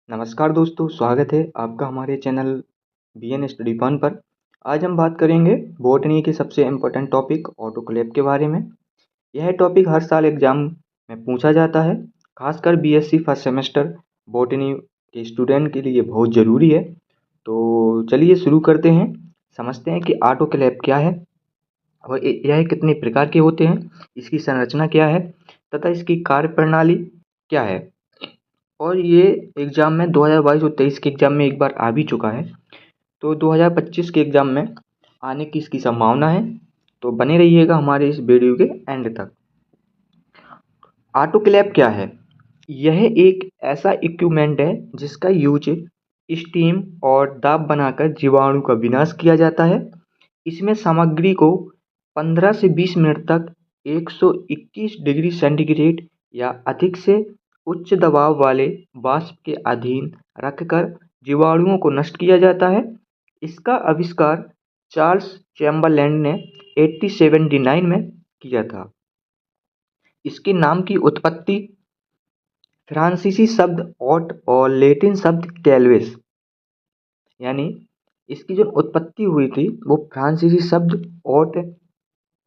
नमस्कार दोस्तों, स्वागत है आपका हमारे चैनल बीएन स्टडी फन पर। आज हम बात करेंगे बॉटनी के सबसे इम्पोर्टेंट टॉपिक ऑटोक्लेव के बारे में। यह टॉपिक हर साल एग्जाम में पूछा जाता है, खासकर बीएससी फर्स्ट सेमेस्टर बॉटनी के स्टूडेंट के लिए बहुत ज़रूरी है। तो चलिए शुरू करते हैं, समझते हैं कि ऑटोक्लेव क्या है और यह कितने प्रकार के होते हैं, इसकी संरचना क्या है तथा इसकी कार्यप्रणाली क्या है। और ये एग्ज़ाम में 2022 और 23 के एग्ज़ाम में एक बार आ भी चुका है, तो 2025 के एग्ज़ाम में आने की इसकी संभावना है। तो बने रहिएगा हमारे इस वीडियो के एंड तक। ऑटोक्लेव क्या है? यह एक ऐसा इक्विपमेंट है जिसका यूज स्टीम और दाब बनाकर जीवाणु का विनाश किया जाता है। इसमें सामग्री को 15 से 20 मिनट तक 121 डिग्री सेंटीग्रेड या अधिक से उच्च दबाव वाले वाष्प के अधीन रखकर जीवाणुओं को नष्ट किया जाता है। इसका आविष्कार चार्ल्स चैम्बरलैंड ने 1879 में किया था। इसके नाम की उत्पत्ति फ्रांसीसी शब्द ऑट और लैटिन शब्द कैल्वेस, यानी इसकी जो उत्पत्ति हुई थी वो फ्रांसीसी शब्द ऑट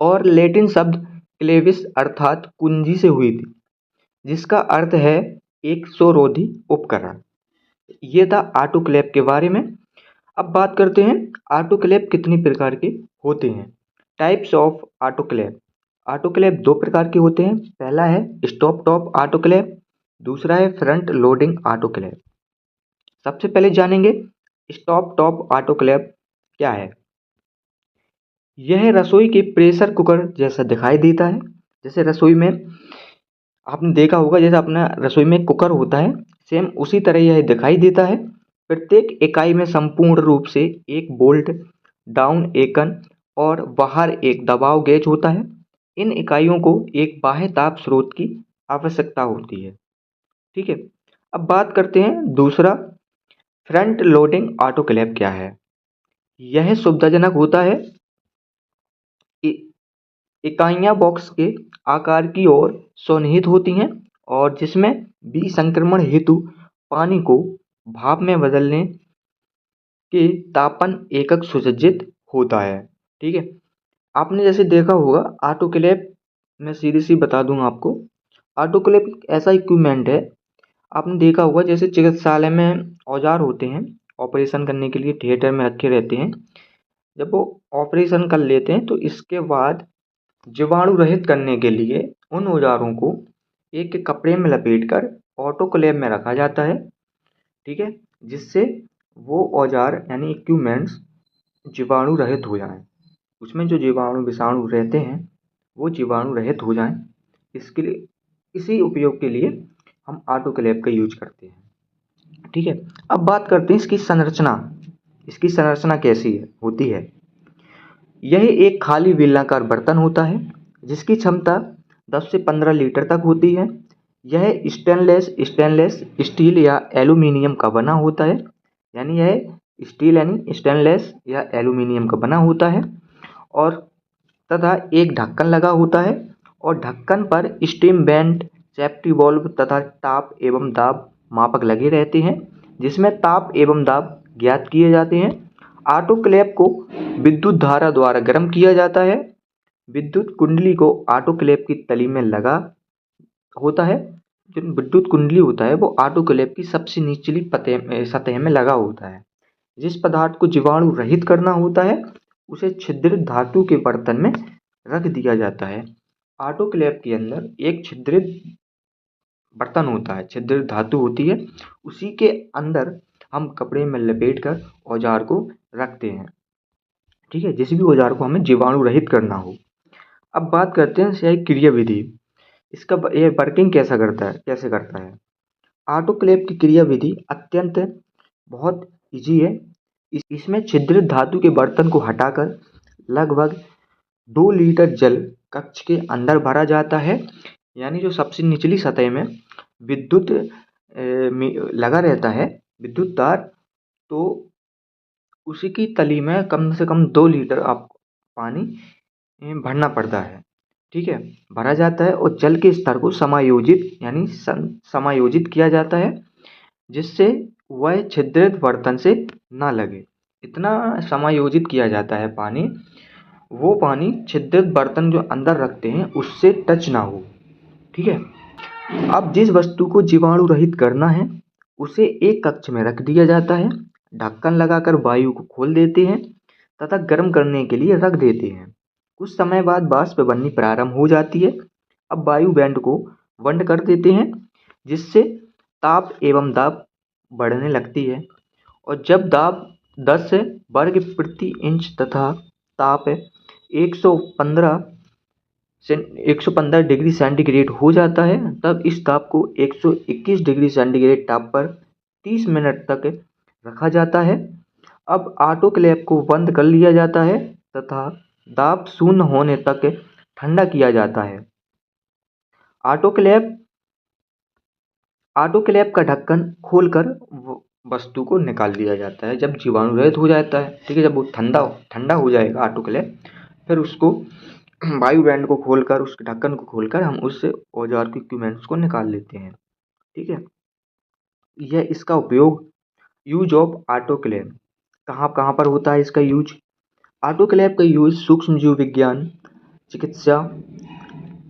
और लैटिन शब्द क्लेविस अर्थात कुंजी से हुई थी, जिसका अर्थ है एक स्वरोधी उपकरण। ये था ऑटोक्लेव के बारे में। अब बात करते हैं ऑटोक्लेव कितनी प्रकार के होते हैं। Types of autoclave. ऑटोक्लेव दो प्रकार के होते हैं। पहला है स्टॉप टॉप ऑटोक्लेव, दूसरा है फ्रंट लोडिंग ऑटोक्लेव। सबसे पहले जानेंगे स्टॉप टॉप ऑटोक्लेव क्या है। यह रसोई के प्रेशर कुकर जैसा दिखाई देता है। जैसे रसोई में आपने देखा होगा, जैसे अपना रसोई में कुकर होता है, सेम उसी तरह यह दिखाई देता है। प्रत्येक इकाई में संपूर्ण रूप से एक बोल्ट, डाउन एकन और बाहर एक दबाव गेज होता है। इन इकाइयों को एक बाह्य ताप स्रोत की आवश्यकता होती है। ठीक है। अब बात करते हैं दूसरा, फ्रंट लोडिंग ऑटोक्लेव क्या है। यह सुविधाजनक होता है। इकाइयाँ बॉक्स के आकार की ओर सन्निहित होती हैं और जिसमें विसंक्रमण हेतु पानी को भाप में बदलने के तापन एकक सुसज्जित होता है। ठीक है। आपने जैसे देखा होगा ऑटोक्लेव, मैं सीधी सी बता दूंगा आपको। ऑटोक्लेव एक ऐसा इक्विपमेंट है, आपने देखा होगा जैसे चिकित्सालय में औजार होते हैं, ऑपरेशन करने के लिए थिएटर में रखे रहते हैं। जब वो ऑपरेशन कर लेते हैं तो इसके बाद जीवाणु रहित करने के लिए उन औजारों को एक कपड़े में लपेटकर ऑटोक्लेव में रखा जाता है। ठीक है। जिससे वो औजार यानी इक्विपमेंट्स जीवाणु रहित हो जाएं, उसमें जो जीवाणु विषाणु रहते हैं वो जीवाणु रहित हो जाएं। इसके लिए, इसी उपयोग के लिए हम ऑटोक्लेव का यूज करते हैं। ठीक है। अब बात करते हैं इसकी संरचना। इसकी संरचना कैसी होती है। यह एक खाली बेलनाकार बर्तन होता है जिसकी क्षमता 10 से 15 लीटर तक होती है। यह स्टेनलेस स्टील या एल्यूमीनियम का बना होता है, यानी यह स्टील यानी स्टेनलेस या एल्यूमीनियम का बना होता है। और तथा एक ढक्कन लगा होता है और ढक्कन पर स्टीम वेंट, सेफ्टी वाल्व तथा ताप एवं दाब मापक लगे रहते हैं, जिसमें ताप एवं दाब ज्ञात किए जाते हैं। ऑटोक्लेव को विद्युत धारा द्वारा गर्म किया जाता है। विद्युत कुंडली को ऑटोक्लेव की तली में लगा होता है। जो विद्युत कुंडली होता है वो ऑटोक्लेव की सबसे निचली सतह में लगा होता है। जिस पदार्थ को जीवाणु रहित करना होता है उसे छिद्रित धातु के बर्तन में रख दिया जाता है। ऑटोक्लेव के अंदर एक छिद्रित बर्तन होता है, छिद्रित धातु होती है, उसी के अंदर हम कपड़े में लपेट कर औजार को रखते हैं। ठीक है। जिस भी औजार को हमें जीवाणु रहित करना हो। अब बात करते हैं यह क्रिया विधि। इसका यह वर्किंग कैसे करता है। ऑटोक्लेव की क्रिया विधि अत्यंत बहुत ईजी है। इसमें छिद्रित धातु के बर्तन को हटाकर लगभग 2 लीटर जल कक्ष के अंदर भरा जाता है, यानी जो सबसे निचली सतह में विद्युत लगा रहता है, विद्युत तार, तो उसी की तली में कम से कम 2 लीटर आपको पानी भरना पड़ता है। ठीक है। भरा जाता है और जल के स्तर को समायोजित किया जाता है। जिससे वह छिद्रित बर्तन से ना लगे। इतना समायोजित किया जाता है पानी, वो पानी छिद्रित बर्तन जो अंदर रखते हैं उससे टच ना हो। ठीक है। अब जिस वस्तु को जीवाणु रहित करना है उसे एक कक्ष में रख दिया जाता है, ढक्कन लगाकर वायु को खोल देते हैं तथा गर्म करने के लिए रख देते हैं। कुछ समय बाद वाष्प बननी प्रारंभ हो जाती है। अब वायु बैंड को बंद कर देते हैं, जिससे ताप एवं दाब बढ़ने लगती है। और जब दाब 10 वर्ग प्रति इंच तथा ताप 115 से 115 डिग्री सेंटीग्रेड हो जाता है, तब इस ताप को 121 डिग्री सेंटीग्रेड ताप पर 30 मिनट तक रखा जाता है। अब ऑटोक्लेव को बंद कर लिया जाता है तथा दाब शून्य होने तक ठंडा किया जाता है। ऑटोक्लेव ऑटोक्लेव का ढक्कन खोलकर वस्तु को निकाल दिया जाता है जब जीवाणु रहित हो जाता है। ठीक है। जब वो ठंडा ठंडा हो जाएगा ऑटोक्लेव, फिर उसको वायु बैंड को खोलकर, उसके ढक्कन को खोलकर हम उससे औजार के इक्विपमेंट्स को निकाल लेते हैं। ठीक है। यह इसका उपयोग, यूज ऑफ ऑटोक्लेव, कहाँ कहाँ पर होता है इसका यूज। ऑटोक्लेव का यूज सूक्ष्म जीव विज्ञान, चिकित्सा,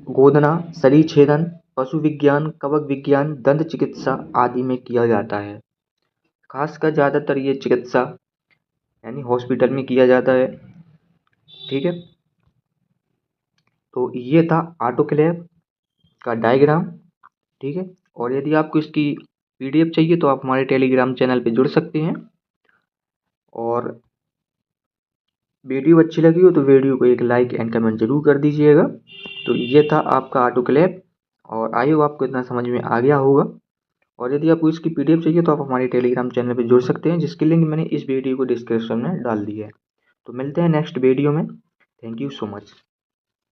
गोदना, शरीर छेदन, पशु विज्ञान, कवक विज्ञान, दंत चिकित्सा आदि में किया जाता है। खासकर ज़्यादातर ये चिकित्सा यानी हॉस्पिटल में किया जाता है। ठीक है। तो ये था ऑटोक्लेव का डायग्राम। ठीक है। और यदि आपको इसकी पीडीएफ चाहिए तो आप हमारे टेलीग्राम चैनल पे जुड़ सकते हैं। और वीडियो अच्छी लगी हो तो वीडियो को एक लाइक एंड कमेंट जरूर कर दीजिएगा। तो ये था आपका ऑटोक्लेव, और आई होप आपको इतना समझ में आ गया होगा। और यदि आपको इसकी पीडीएफ चाहिए तो आप हमारे टेलीग्राम चैनल पे जुड़ सकते हैं, जिसकी लिंक मैंने इस वीडियो को डिस्क्रिप्शन में डाल दी है। तो मिलते हैं नेक्स्ट वीडियो में। Thank you so much.